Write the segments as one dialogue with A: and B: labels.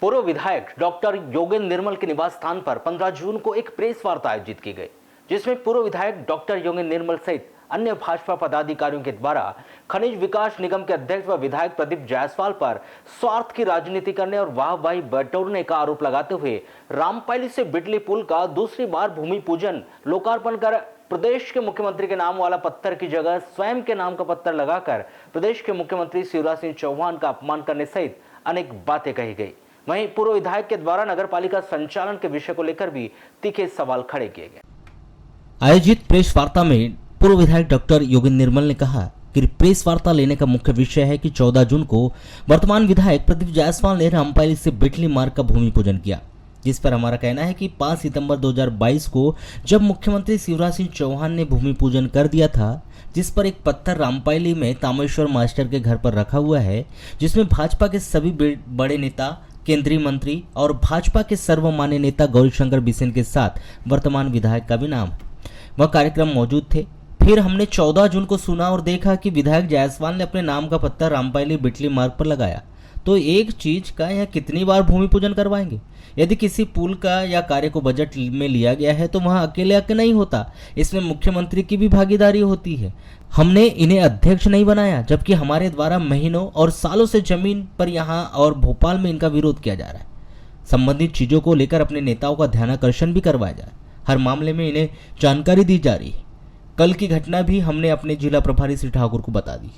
A: पूर्व विधायक डॉक्टर योगेंद्र निर्मल के निवास स्थान पर 15 जून को एक प्रेस वार्ता आयोजित की गई, जिसमें पूर्व विधायक डॉक्टर योगेंद्र निर्मल सहित अन्य भाजपा पदाधिकारियों के द्वारा खनिज विकास निगम के अध्यक्ष व विधायक प्रदीप जायसवाल पर स्वार्थ की राजनीति करने और वाहवाही बटोरने का आरोप लगाते हुए रामपायली से बिटली पुल का दूसरी बार भूमि पूजन लोकार्पण कर प्रदेश के मुख्यमंत्री के नाम वाला पत्थर की जगह स्वयं के नाम का पत्थर लगाकर प्रदेश के मुख्यमंत्री शिवराज सिंह चौहान का अपमान करने सहित अनेक बातें कही गई। वहीं पूर्व विधायक के द्वारा नगरपालिका संचालन के विषय को लेकर भी तीखे सवाल खड़े किए गए।
B: आयोजित प्रेस वार्ता में पूर्व विधायक डॉक्टर योगेंद्र निर्मल ने कहा कि प्रेस वार्ता लेने का मुख्य विषय है कि 14 जून को वर्तमान विधायक प्रदीप जायसवाल ने रामपायली से बिटली मार्ग का भूमि पूजन किया, जिस पर हमारा कहना है कि 5 सितंबर 2022 को जब मुख्यमंत्री शिवराज सिंह चौहान ने भूमि पूजन कर दिया था, जिस पर एक पत्थर रामपायली में तामेश्वर मास्टर के घर पर रखा हुआ है, जिसमें भाजपा के सभी बड़े नेता, केंद्रीय मंत्री और भाजपा के सर्वमान्य नेता गौरीशंकर बिसेन के साथ वर्तमान विधायक का भी नाम है, वह कार्यक्रम मौजूद थे। फिर हमने 14 जून को सुना और देखा कि विधायक जायसवाल ने अपने नाम का पत्थर रामपायली बिटली मार्ग पर लगाया। तो एक चीज का यहाँ कितनी बार भूमि पूजन करवाएंगे? यदि किसी पुल का या कार्य को बजट में लिया गया है तो वहाँ अकेले नहीं होता, इसमें मुख्यमंत्री की भी भागीदारी होती है। हमने इन्हें अध्यक्ष नहीं बनाया, जबकि हमारे द्वारा महीनों और सालों से जमीन पर यहाँ और भोपाल में इनका विरोध किया जा रहा है। संबंधित चीजों को लेकर अपने नेताओं का ध्यानाकर्षण भी करवाया जाए। हर मामले में इन्हें जानकारी दी जा रही है। कल की घटना भी हमने अपने जिला प्रभारी श्री ठाकुर को बता दी।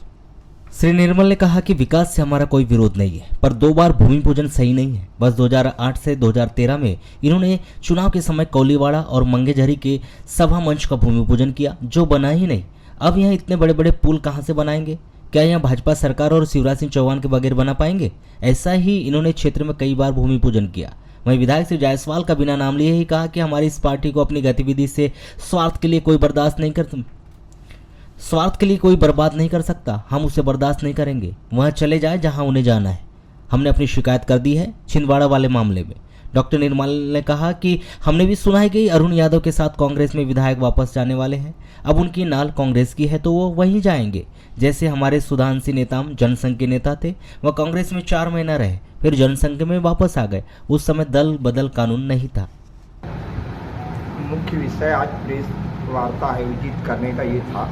B: श्री निर्मल ने कहा कि विकास से हमारा कोई विरोध नहीं है, पर 2 बार भूमि पूजन सही नहीं है। बस 2008 से 2013 में इन्होंने चुनाव के समय कौलीवाड़ा और मंगेझरी के सभा मंच का भूमि पूजन किया, जो बना ही नहीं। अब यहाँ इतने बड़े बड़े पुल कहाँ से बनाएंगे? क्या यहाँ भाजपा सरकार और शिवराज सिंह चौहान के बगैर बना पाएंगे? ऐसा ही इन्होंने क्षेत्र में कई बार भूमि पूजन किया। वहीं विधायक श्री जायसवाल का बिना नाम लिए ही कहा कि हमारी इस पार्टी को अपनी गतिविधि से स्वार्थ के लिए कोई बर्बाद नहीं कर सकता। हम उसे बर्दाश्त नहीं करेंगे। वह चले जाए जहां उन्हें जाना है। हमने अपनी शिकायत कर दी है छिंदवाड़ा वाले मामले में। डॉक्टर निर्मल ने कहा कि हमने भी सुना है कि अरुण यादव के साथ कांग्रेस में विधायक वापस जाने वाले हैं। अब उनकी नाल कांग्रेस की है तो वो वहीं जाएंगे। जैसे हमारे सुधांशी नेताम जनसंघ के नेता थे, वह कांग्रेस में 4 महीना रहे, फिर जनसंघ में वापस आ गए। उस समय दल बदल कानून नहीं था।
C: मुख्य विषय आज प्रेस वार्ता आयोजित करने का ये था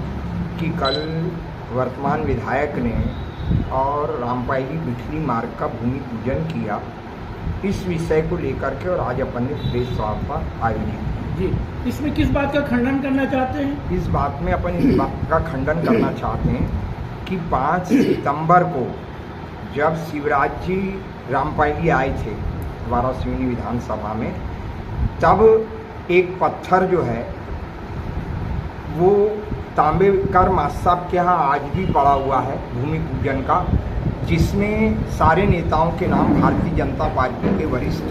C: कि कल वर्तमान विधायक ने और रामपायली बिटली मार्ग का भूमि पूजन किया, इस विषय को लेकर के और आज अपन ने प्रेस वार्ता आयोजित
D: जी। इसमें किस बात का खंडन करना चाहते हैं?
C: इस बात में अपन इस बात का खंडन करना चाहते हैं कि 5 सितंबर को जब शिवराज जी रामपायली आए थे वाराणसी विधानसभा में, तब एक पत्थर जो है वो तांबेकर मास्टर साहब के यहाँ आज भी पड़ा हुआ है भूमि पूजन का, जिसमें सारे नेताओं के नाम, भारतीय जनता पार्टी के वरिष्ठ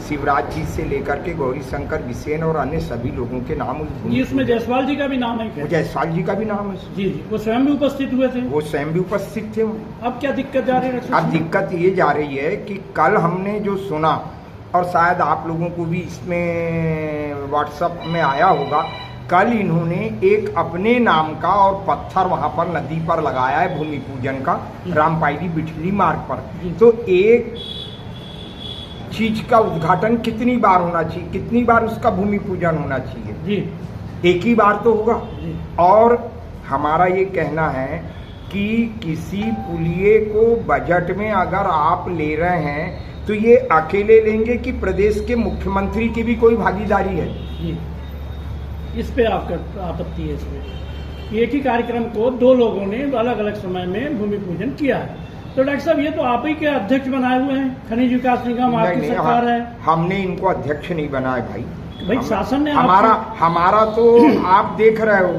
C: शिवराज जी से लेकर के गौरीशंकर बिसेन और अन्य सभी लोगों के नाम
D: उसमें जायसवाल जी का भी नाम है क्या?
C: जायसवाल जी का भी नाम है
D: जी। वो स्वयं भी उपस्थित हुए थे?
C: वो स्वयं भी उपस्थित थे।
D: अब क्या दिक्कत जा रही है?
C: अब दिक्कत ये जा रही है कि कल हमने जो सुना, और शायद आप लोगों को भी इसमें व्हाट्सएप में आया होगा, कल इन्होंने एक अपने नाम का और पत्थर वहां पर नदी पर लगाया है भूमि पूजन का, रामपायली बिटली मार्ग पर। तो एक चीज का उद्घाटन कितनी बार होना चाहिए, कितनी बार उसका भूमि पूजन होना चाहिए जी? एक ही बार तो होगा। और हमारा ये कहना है कि किसी पुलिये को बजट में अगर आप ले रहे हैं तो ये अकेले लेंगे कि प्रदेश के मुख्यमंत्री की भी कोई भागीदारी है
D: जी? इस पे आपका आपत्ति है? इसमें एक ही कार्यक्रम को 2 लोगों ने अलग अलग समय में भूमि पूजन किया है। तो डॉक्टर साहब, ये तो आप ही के अध्यक्ष बनाए हुए हैं, खनिज विकास निगम आपकी सरकार है।
C: हमने इनको अध्यक्ष नहीं बनाया भाई
D: शासन ने
C: हमारा तो आप देख रहे हो,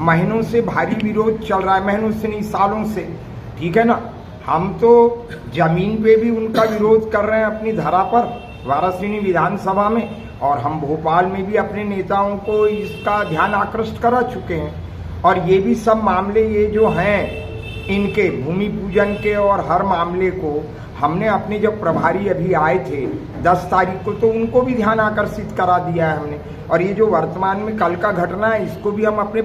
C: महीनों से भारी विरोध चल रहा है, महीनों से नहीं सालों से, ठीक है ना। हम तो जमीन पे भी उनका विरोध कर रहे हैं अपनी धरा पर वाराणसी विधानसभा में, और हम भोपाल में भी अपने नेताओं को इसका ध्यान आकृष्ट करा चुके हैं। और ये भी सब मामले ये जो हैं इनके भूमि पूजन के और हर मामले को हमने अपने जब प्रभारी अभी आए थे 10 तारीख को, तो उनको भी ध्यान आकर्षित करा दिया है हमने। और ये जो वर्तमान में कल का घटना है, इसको भी हम अपने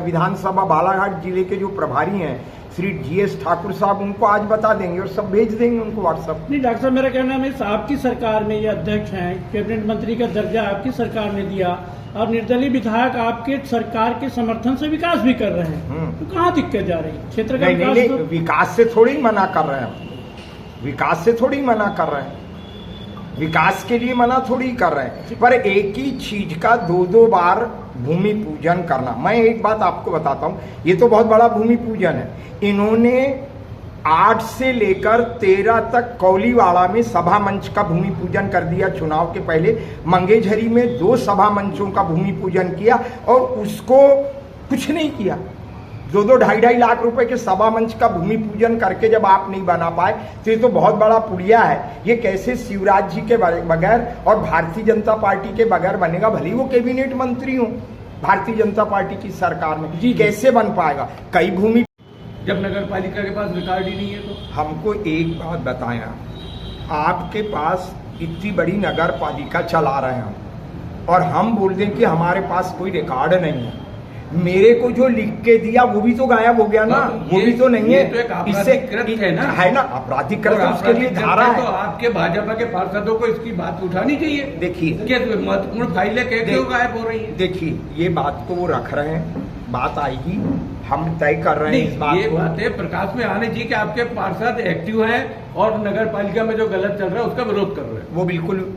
C: विधानसभा बालाघाट जिले के जो प्रभारी हैं श्री GS ठाकुर साहब उनको आज बता देंगे और सब भेज देंगे उनको व्हाट्सएप।
D: नहीं डॉक्टर साहब, मेरा कहना है आपकी सरकार में ये अध्यक्ष हैं, कैबिनेट मंत्री का दर्जा आपकी सरकार ने दिया और निर्दलीय विधायक आपके सरकार के समर्थन से विकास भी कर रहे हैं, तो कहाँ दिक्कत जा रही है? क्षेत्र का
C: नहीं,
D: विकास तो...
C: विकास से थोड़ी मना कर रहे हैं, विकास से थोड़ी मना कर रहे हैं, विकास के लिए मना थोड़ी कर रहे हैं, पर एक ही चीज का दो बार भूमि पूजन करना। मैं एक बात आपको बताता हूं, ये तो बहुत बड़ा भूमि पूजन है। इन्होंने 8 से लेकर 13 तक कौलीवाड़ा में सभा मंच का भूमि पूजन कर दिया चुनाव के पहले, मंगेझरी में 2 सभा मंचों का भूमि पूजन किया और उसको कुछ नहीं किया। 2-2 ढाई लाख रुपए के सभा मंच का भूमि पूजन करके जब आप नहीं बना पाए तो ये तो बहुत बड़ा पुड़िया है। ये कैसे शिवराज जी के बगैर और भारतीय जनता पार्टी के बगैर बनेगा? भले ही वो कैबिनेट मंत्री हो भारतीय जनता पार्टी की सरकार में, जी कैसे बन पाएगा? कई भूमि
E: जब नगर पालिका के पास रिकॉर्ड ही नहीं है तो
C: हमको एक बात बताया, आपके पास इतनी बड़ी नगर पालिका चला रहे हैं और हम बोल दें कि हमारे पास कोई रिकॉर्ड नहीं है। मेरे को जो लिख के दिया वो भी तो गायब हो गया ना, वो भी तो नहीं है।
E: तो
C: इससे
E: है ना
C: आपराधिक कृत्य, उसके लिए धारा है।
E: तो आपके भाजपा के पार्षदों को इसकी बात उठानी चाहिए।
C: देखिए
E: महत्वपूर्ण फाइलें क्यों गायब हो रही है?
C: देखिए ये बात को वो रख रहे हैं, बात आएगी, हम तय कर रहे हैं इस बात
E: ये
C: को।
E: बातें प्रकाश में आने चाहिए कि आपके पार्षद एक्टिव हैं और नगर पालिका में जो गलत चल रहा है उसका विरोध कर रहे हैं।
C: वो बिल्कुल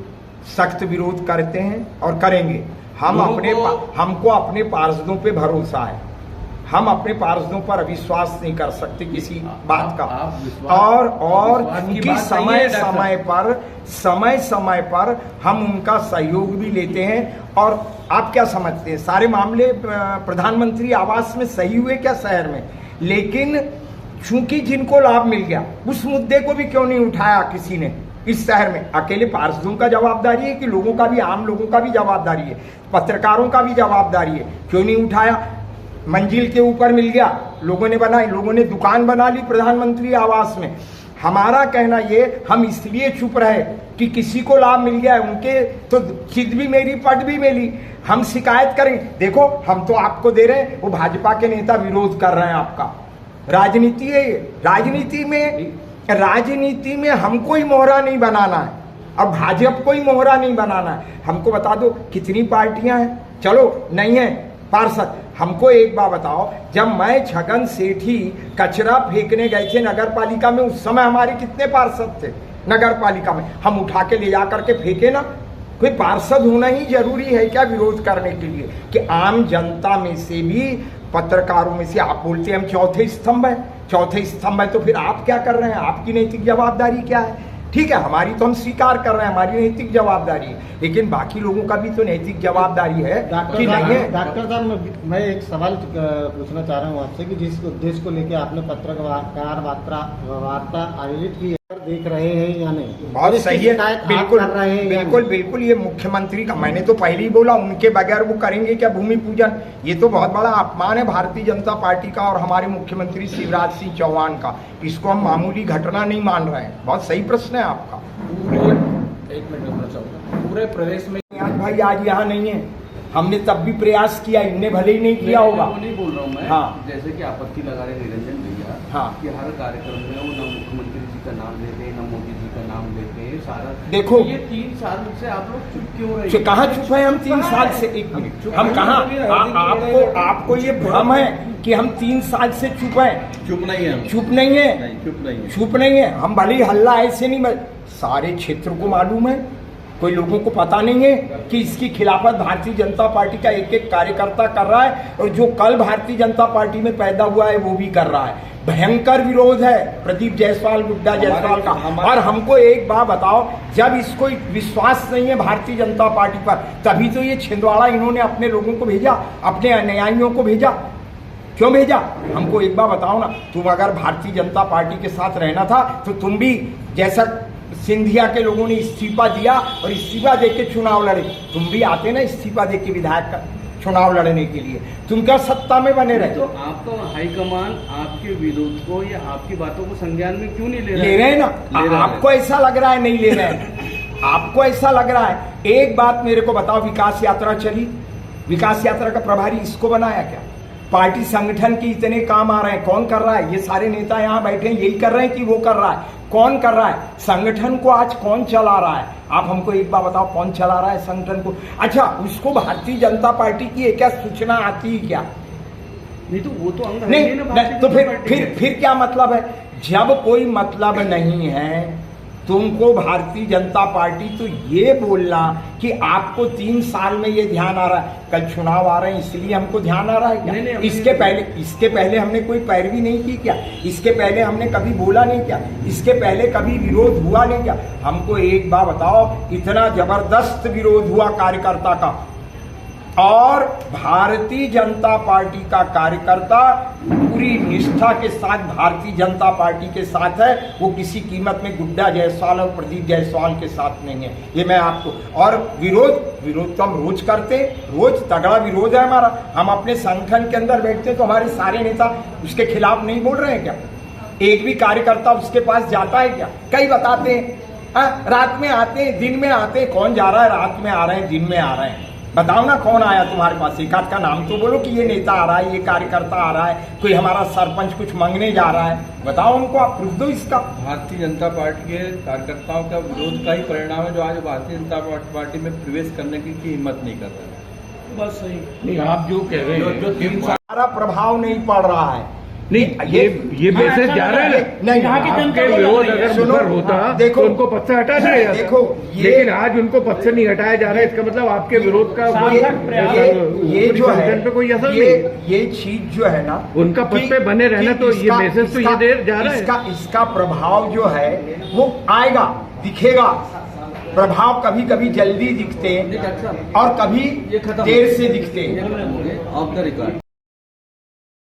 C: सख्त विरोध करते हैं और करेंगे। हमको अपने पार्षदों पे भरोसा है, हम अपने पार्षदों पर अविश्वास नहीं कर सकते किसी बात का। और उनकी समय समय पर हम उनका सहयोग भी लेते हैं। और आप क्या समझते हैं, सारे मामले प्रधानमंत्री आवास में सही हुए क्या शहर में? लेकिन चूंकि जिनको लाभ मिल गया उस मुद्दे को भी क्यों नहीं उठाया किसी ने इस शहर में? अकेले पार्षदों का जवाबदारी है कि लोगों का भी, आम लोगों का भी जवाबदारी है, पत्रकारों का भी जवाबदारी है? क्यों नहीं उठाया? मंजिल के ऊपर मिल गया, लोगों ने बनाई, लोगों ने दुकान बना ली प्रधानमंत्री आवास में। हमारा कहना ये, हम इसलिए चुप रहे कि किसी को लाभ मिल गया है, उनके तो चित भी मेरी पट भी मेरी, हम शिकायत करें। देखो हम तो आपको दे रहे हैं, वो भाजपा के नेता विरोध कर रहे हैं आपका। राजनीति है ये, राजनीति में हमको ही मोहरा नहीं बनाना है और भाजपा को ही मोहरा नहीं बनाना है। हमको बता दो कितनी पार्टियां हैं, चलो नहीं है पार्षद। हमको एक बात बताओ, जब मैं छगन सेठी कचरा फेंकने गए थे नगर पालिका में, उस समय हमारे कितने पार्षद थे नगर पालिका में? हम उठा के ले जा करके फेंके ना। कोई पार्षद होना ही जरूरी है क्या विरोध करने के लिए? कि आम जनता में से भी, पत्रकारों में से आप बोलते हैं हम चौथे स्तंभ है, चौथे स्तंभ है, तो फिर आप क्या कर रहे हैं? आपकी नैतिक जवाबदारी क्या है? ठीक है, हमारी तो हम स्वीकार कर रहे हैं, हमारी नैतिक जवाबदारी है, लेकिन बाकी लोगों का भी तो नैतिक जवाबदारी है कि नहीं है?
F: डॉक्टर साहब, मैं एक सवाल पूछना चाह रहा हूँ आपसे कि जिस उद्देश्य को लेकर आपने पत्रकार वार्ता आयोजित की, देख रहे हैं या नहीं?
C: बहुत सही है, बिल्कुल ये मुख्यमंत्री का, मैंने तो पहले ही बोला, उनके बगैर वो करेंगे क्या भूमि पूजन? ये तो बहुत बड़ा अपमान है भारतीय जनता पार्टी का और हमारे मुख्यमंत्री शिवराज सिंह चौहान का। इसको हम मामूली घटना नहीं मान रहे हैं। बहुत सही प्रश्न है आपका।
E: एक मिनट बोलना चाहूँगा, पूरे प्रदेश में
C: भाई आज यहाँ नहीं है, हमने तब भी प्रयास किया, इनने भले ही नहीं किया होगा।
E: वो नहीं बोल रहा हूँ मैं।
C: हाँ।
E: जैसे कि आपत्ति लगा रहे निरंजन भैया,
C: हाँ,
E: कि हर कार्यक्रम में वो न मुख्यमंत्री जी का नाम लेते हैं, न मोदी जी का नाम लेते हैं, सारा
C: देखो
E: ये 3 साल से आप लोग चुप क्यों रहे?
C: कहाँ चुप है हम 3 साल से? एक मिनट, हम कहाँ? आपको ये भ्रम है कि हम 3 साल से चुप हैं?
E: चुप नहीं है,
C: चुप नहीं है हम। भले ही हल्ला ऐसे नहीं, सारे क्षेत्र को मालूम है, कोई लोगों को पता नहीं है कि इसकी खिलाफत भारतीय जनता पार्टी का एक एक कार्यकर्ता कर रहा है, और जो कल भारतीय जनता पार्टी में पैदा हुआ है वो भी कर रहा है। भयंकर विरोध है प्रदीप जायसवाल, गुड्डा जायसवाल का। और हमको एक बात बताओ, जब इसको विश्वास नहीं है भारतीय जनता पार्टी पर, तभी तो ये छिंदवाड़ा इन्होंने अपने लोगों को भेजा, अपने अनुयायियों को भेजा। क्यों भेजा? हमको एक बात बताओ ना, तुम अगर भारतीय जनता पार्टी के साथ रहना था तो तुम भी, जैसा सिंधिया के लोगों ने इस्तीफा दिया और इस्तीफा देके चुनाव लड़े, तुम भी आते ना इस्तीफा देके विधायक का चुनाव लड़ने के लिए। तुम क्या सत्ता में बने रहे?
E: तो आपका हाईकमान आपके विरोध को या आपकी बातों को संज्ञान में क्यों नहीं ले रहे?
C: ले रहे हैं ना। आपको ऐसा लग रहा है नहीं ले रहे हैं, आपको ऐसा लग रहा है। एक बात मेरे को बताओ, विकास यात्रा चली, विकास यात्रा का प्रभारी इसको बनाया क्या? पार्टी संगठन के इतने काम आ रहे हैं, कौन कर रहा है? ये सारे नेता यहाँ बैठे हैं, यही कर रहे हैं कि वो कर रहा है? कौन कर रहा है? संगठन को आज कौन चला रहा है? आप हमको एक बार बताओ, कौन चला रहा है संगठन को? अच्छा, उसको भारतीय जनता पार्टी की एक क्या सूचना आती है क्या?
D: नहीं तो वो तो अंग है
C: नहीं,
D: ना
C: नहीं
D: भारतीय
C: तो
D: जनता पार्टी
C: फिर क्या मतलब है? जब कोई मतलब नहीं है तुमको भारतीय जनता पार्टी तो ये बोलना कि आपको 3 साल में ये ध्यान आ रहा है, कल चुनाव आ रहे हैं इसलिए हमको ध्यान आ रहा है क्या?
D: नहीं,
C: इसके पहले हमने कोई पैरवी नहीं की क्या? इसके पहले हमने कभी बोला नहीं क्या? इसके पहले कभी विरोध हुआ नहीं क्या? हमको एक बात बताओ, इतना जबरदस्त विरोध हुआ कार्यकर्ता का, और भारतीय जनता पार्टी का कार्यकर्ता पूरी निष्ठा के साथ भारतीय जनता पार्टी के साथ है, वो किसी कीमत में गुड्डा जायसवाल और प्रदीप जायसवाल के साथ नहीं है। ये मैं आपको, और विरोध तो हम रोज करते, रोज तगड़ा विरोध है हमारा। हम अपने संगठन के अंदर बैठते तो हमारे सारे नेता उसके खिलाफ नहीं बोल रहे हैं क्या? एक भी कार्यकर्ता उसके पास जाता है क्या? कई बताते हैं रात में आते हैं, दिन में आते हैं। कौन जा रहा है? रात में आ रहे हैं, दिन में आ रहे हैं? बताओ ना कौन आया तुम्हारे पास? एक आध का नाम तो बोलो कि ये नेता आ रहा है, ये कार्यकर्ता आ रहा है, कोई हमारा सरपंच कुछ मांगने जा रहा है। बताओ हमको, आप प्रूफ दो इसका।
E: भारतीय जनता पार्टी के कार्यकर्ताओं का विरोध का ही परिणाम है जो आज भारतीय जनता पार्टी में प्रवेश करने की हिम्मत नहीं कर रहे।
D: बस सही।
E: नहीं, आप जो कह रहे हैं
C: जो 3 साल हमारा प्रभाव नहीं पड़ रहा है।
E: नहीं, ये मैसेज जा रहा है ना।
C: नहीं,
D: यहाँ की जनता
E: आपके विरोध अगर
C: सुनो,
E: मुखर होता
C: देखो,
E: तो उनको पद से हटा दिया जाता।
C: देखो,
E: लेकिन आज उनको पद से नहीं हटाया जा रहा है, इसका मतलब आपके विरोध का
C: ये जो है
E: पे कोई असर नहीं।
C: ये चीज जो है ना,
E: उनका पद पे बने रहना, तो ये मैसेज तो ये दे जा रहा है।
C: इसका प्रभाव जो है वो आएगा, दिखेगा। प्रभाव कभी कभी जल्दी दिखते हैं और कभी देर से दिखते हैं।